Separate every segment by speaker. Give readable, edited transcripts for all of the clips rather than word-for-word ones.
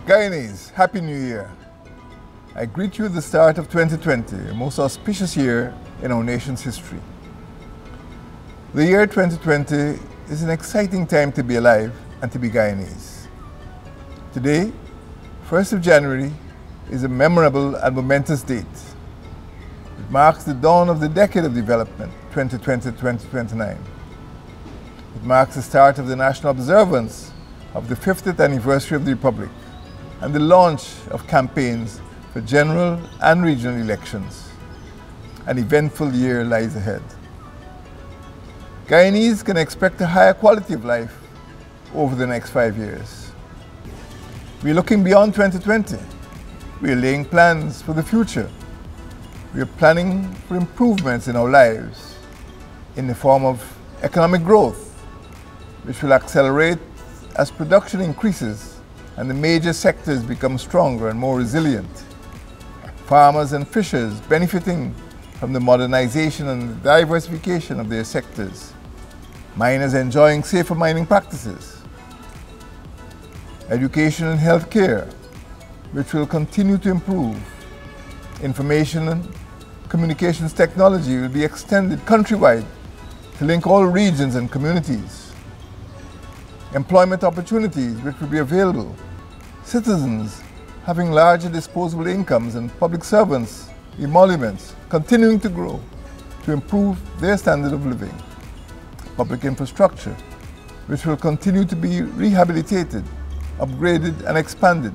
Speaker 1: Guyanese, Happy New Year. I greet you at the start of 2020, a most auspicious year in our nation's history. The year 2020 is an exciting time to be alive and to be Guyanese. Today, 1st of January, is a memorable and momentous date. It marks the dawn of the decade of development, 2020-2029. It marks the start of the national observance of the 50th anniversary of the Republic and the launch of campaigns for general and regional elections. An eventful year lies ahead. Guyanese can expect a higher quality of life over the next 5 years. We're looking beyond 2020. We're laying plans for the future. We're planning for improvements in our lives in the form of economic growth, which will accelerate as production increases and the major sectors become stronger and more resilient. Farmers and fishers benefiting from the modernization and the diversification of their sectors. Miners enjoying safer mining practices. Education and healthcare, which will continue to improve. Information and communications technology will be extended countrywide to link all regions and communities. Employment opportunities which will be available. Citizens having larger disposable incomes and public servants, emoluments continuing to grow to improve their standard of living. Public infrastructure which will continue to be rehabilitated, upgraded and expanded,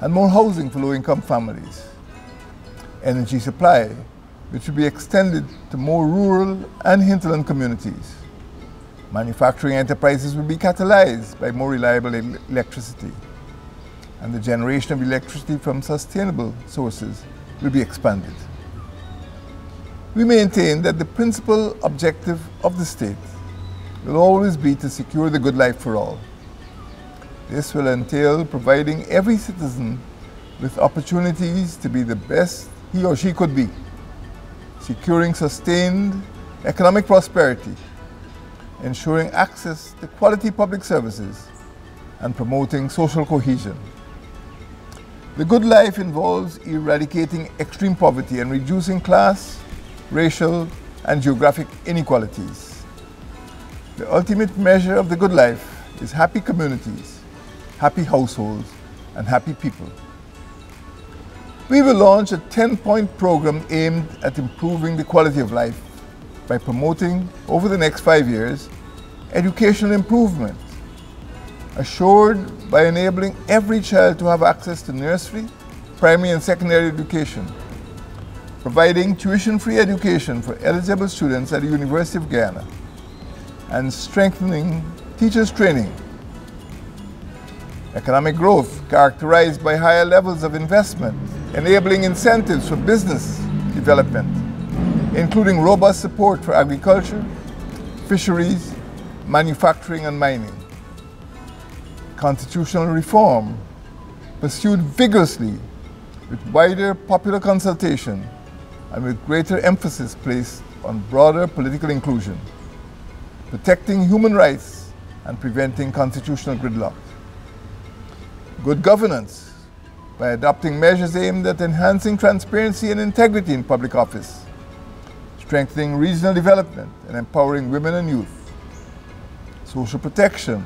Speaker 1: and more housing for low-income families. Energy supply which will be extended to more rural and hinterland communities. Manufacturing enterprises will be catalyzed by more reliable electricity, and the generation of electricity from sustainable sources will be expanded. We maintain that the principal objective of the state will always be to secure the good life for all. This will entail providing every citizen with opportunities to be the best he or she could be, securing sustained economic prosperity, ensuring access to quality public services, and promoting social cohesion. The good life involves eradicating extreme poverty and reducing class, racial, and geographic inequalities. The ultimate measure of the good life is happy communities, happy households, and happy people. We will launch a 10-point program aimed at improving the quality of life by promoting, over the next 5 years, educational improvement, assured by enabling every child to have access to nursery, primary and secondary education, providing tuition-free education for eligible students at the University of Guyana, and strengthening teachers' training. Economic growth characterized by higher levels of investment, enabling incentives for business development, including robust support for agriculture, fisheries, manufacturing and mining. Constitutional reform pursued vigorously with wider popular consultation and with greater emphasis placed on broader political inclusion, protecting human rights and preventing constitutional gridlock. Good governance by adopting measures aimed at enhancing transparency and integrity in public office, strengthening regional development and empowering women and youth. Social protection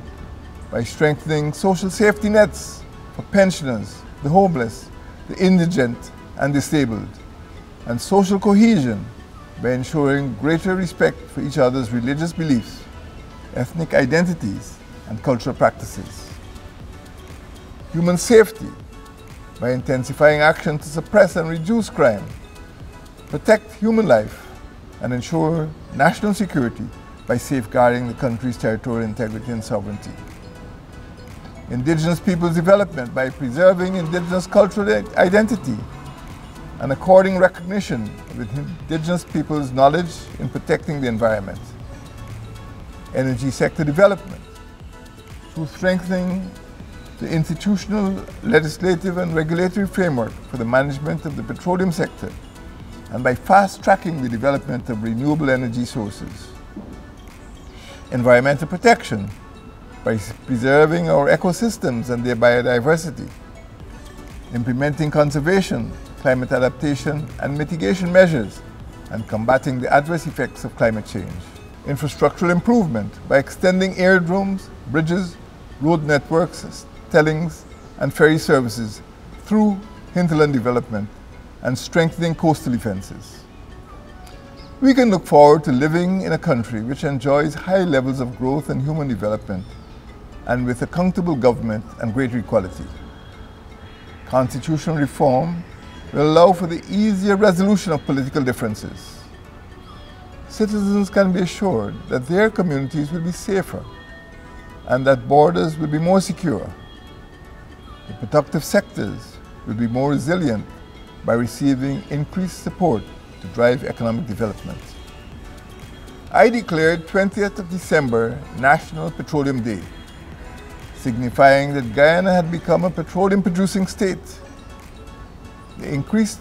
Speaker 1: by strengthening social safety nets for pensioners, the homeless, the indigent and disabled. And social cohesion by ensuring greater respect for each other's religious beliefs, ethnic identities and cultural practices. Human safety by intensifying action to suppress and reduce crime, protect human life, and ensure national security by safeguarding the country's territorial integrity and sovereignty. Indigenous peoples' development by preserving indigenous cultural identity and according recognition of indigenous peoples' knowledge in protecting the environment. Energy sector development through strengthening the institutional, legislative and regulatory framework for the management of the petroleum sector and by fast-tracking the development of renewable energy sources. Environmental protection by preserving our ecosystems and their biodiversity, implementing conservation, climate adaptation and mitigation measures, and combating the adverse effects of climate change. Infrastructural improvement by extending aerodromes, bridges, road networks, stellings, and ferry services through hinterland development and strengthening coastal defenses. We can look forward to living in a country which enjoys high levels of growth and human development and with accountable government and greater equality. Constitutional reform will allow for the easier resolution of political differences. Citizens can be assured that their communities will be safer and that borders will be more secure. The productive sectors will be more resilient by receiving increased support to drive economic development. I declared 20th of December National Petroleum Day, signifying that Guyana had become a petroleum-producing state. The increased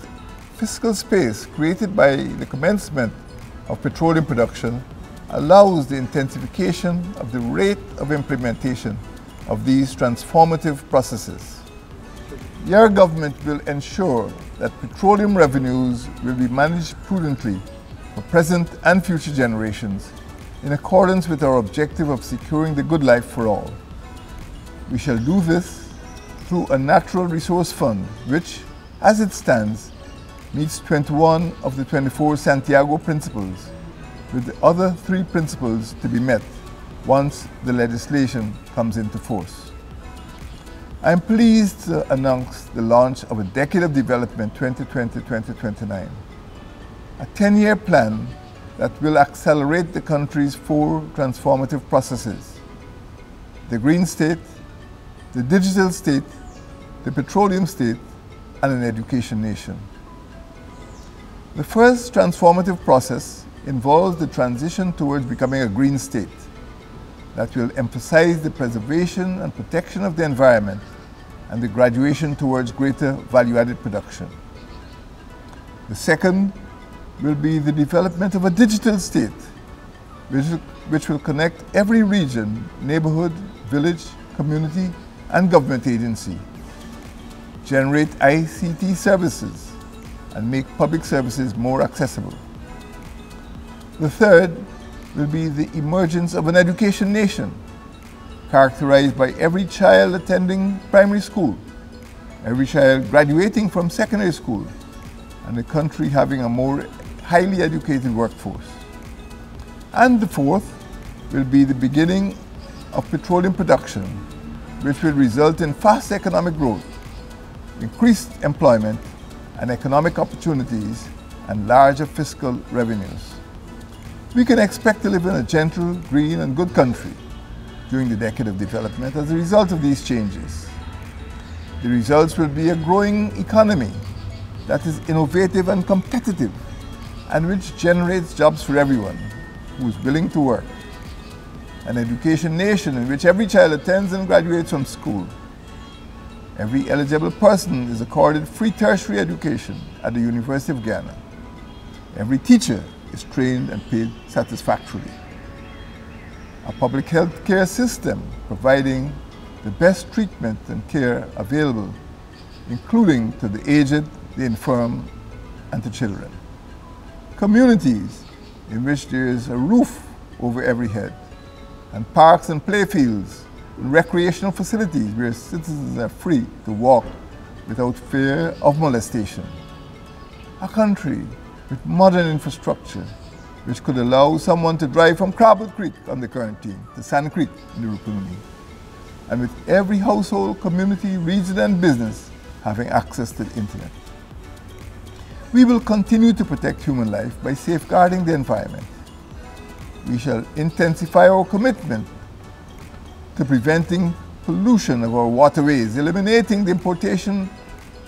Speaker 1: fiscal space created by the commencement of petroleum production allows the intensification of the rate of implementation of these transformative processes. Your government will ensure that petroleum revenues will be managed prudently for present and future generations in accordance with our objective of securing the good life for all. We shall do this through a natural resource fund which, as it stands, meets 21 of the 24 Santiago Principles, with the other 3 principles to be met once the legislation comes into force. I am pleased to announce the launch of a Decade of Development 2020-2029, a 10-year plan that will accelerate the country's 4 transformative processes: the green state, the digital state, the petroleum state, and an education nation. The first transformative process involves the transition towards becoming a green state that will emphasize the preservation and protection of the environment and the graduation towards greater value-added production. The second will be the development of a digital state which will connect every region, neighborhood, village, community, and government agency, generate ICT services, and make public services more accessible. The third will be the emergence of an education nation, characterized by every child attending primary school, every child graduating from secondary school, and the country having a more highly educated workforce. And the fourth will be the beginning of petroleum production, which will result in fast economic growth, increased employment and economic opportunities, and larger fiscal revenues. We can expect to live in a gentle, green, and good country during the Decade of Development as a result of these changes. The results will be a growing economy that is innovative and competitive, and which generates jobs for everyone who is willing to work. An education nation in which every child attends and graduates from school. Every eligible person is accorded free tertiary education at the University of Guyana. Every teacher is trained and paid satisfactorily. A public health care system providing the best treatment and care available, including to the aged, the infirm, and to children. Communities in which there is a roof over every head, and parks and playfields and recreational facilities where citizens are free to walk without fear of molestation. A country with modern infrastructure which could allow someone to drive from Crabble Creek on the Quarantine to Sand Creek in the Rupununi, and with every household, community, region and business having access to the internet. We will continue to protect human life by safeguarding the environment. We shall intensify our commitment to preventing pollution of our waterways, eliminating the importation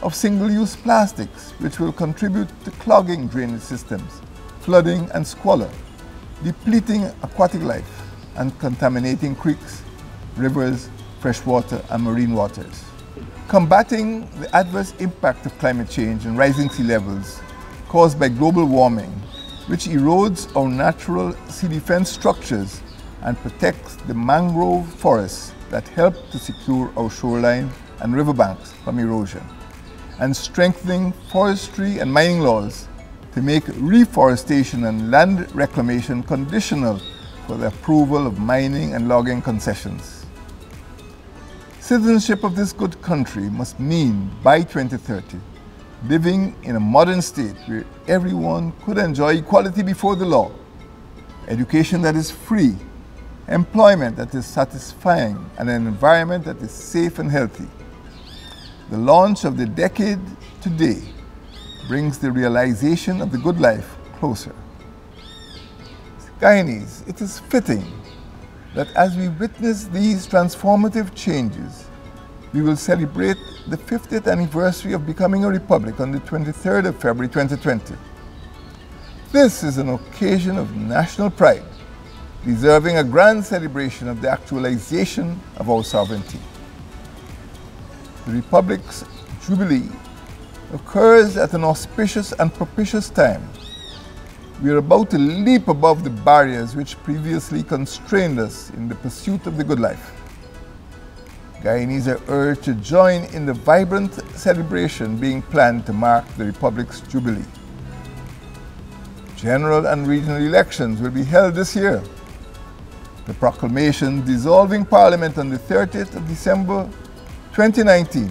Speaker 1: of single-use plastics, which will contribute to clogging drainage systems, flooding and squalor, depleting aquatic life, and contaminating creeks, rivers, freshwater, and marine waters. Combating the adverse impact of climate change and rising sea levels caused by global warming, which erodes our natural sea defense structures and protects the mangrove forests that help to secure our shoreline and riverbanks from erosion, and strengthening forestry and mining laws to make reforestation and land reclamation conditional for the approval of mining and logging concessions. Citizenship of this good country must mean, by 2030, living in a modern state where everyone could enjoy equality before the law, education that is free, employment that is satisfying, and an environment that is safe and healthy. The launch of the decade today brings the realization of the good life closer. Guyanese, it is fitting that as we witness these transformative changes, we will celebrate the 50th anniversary of becoming a republic on the 23rd of February 2020. This is an occasion of national pride, deserving a grand celebration of the actualization of our sovereignty. The Republic's Jubilee occurs at an auspicious and propitious time. We are about to leap above the barriers which previously constrained us in the pursuit of the good life. Guyanese are urged to join in the vibrant celebration being planned to mark the Republic's Jubilee. General and regional elections will be held this year. The proclamation dissolving Parliament on the 30th of December 2019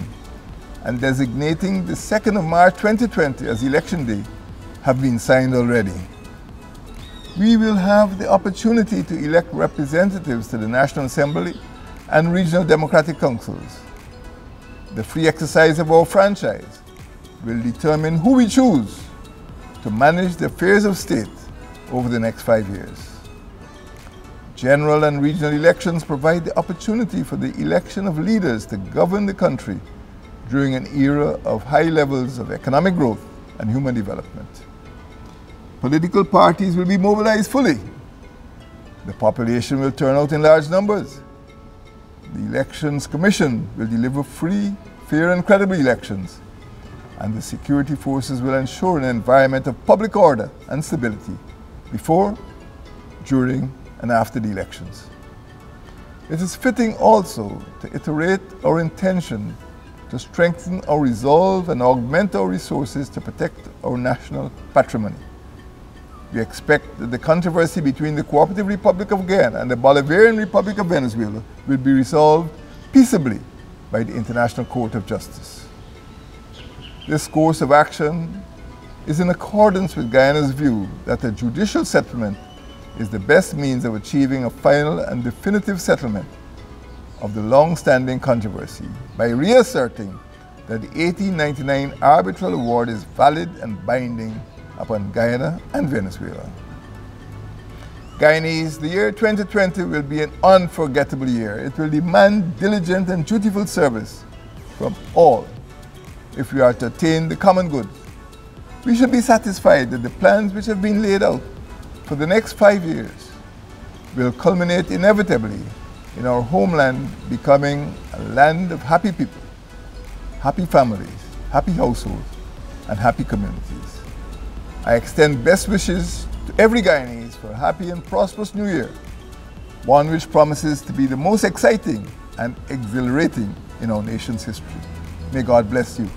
Speaker 1: and designating the 2nd of March 2020 as election day have been signed already. We will have the opportunity to elect representatives to the National Assembly and regional democratic councils. The free exercise of our franchise will determine who we choose to manage the affairs of state over the next 5 years. General and regional elections provide the opportunity for the election of leaders to govern the country during an era of high levels of economic growth and human development. Political parties will be mobilized fully. The population will turn out in large numbers. The Elections Commission will deliver free, fair and credible elections, and the security forces will ensure an environment of public order and stability before, during and after the elections. It is fitting also to iterate our intention to strengthen our resolve and augment our resources to protect our national patrimony. We expect that the controversy between the Cooperative Republic of Guyana and the Bolivarian Republic of Venezuela will be resolved peaceably by the International Court of Justice. This course of action is in accordance with Guyana's view that a judicial settlement is the best means of achieving a final and definitive settlement of the long-standing controversy by reasserting that the 1899 arbitral award is valid and binding upon Guyana and Venezuela. Guyanese, the year 2020 will be an unforgettable year. It will demand diligent and dutiful service from all if we are to attain the common good. We should be satisfied that the plans which have been laid out for the next 5 years will culminate inevitably in our homeland becoming a land of happy people, happy families, happy households, and happy communities. I extend best wishes to every Guyanese for a happy and prosperous new year, one which promises to be the most exciting and exhilarating in our nation's history. May God bless you.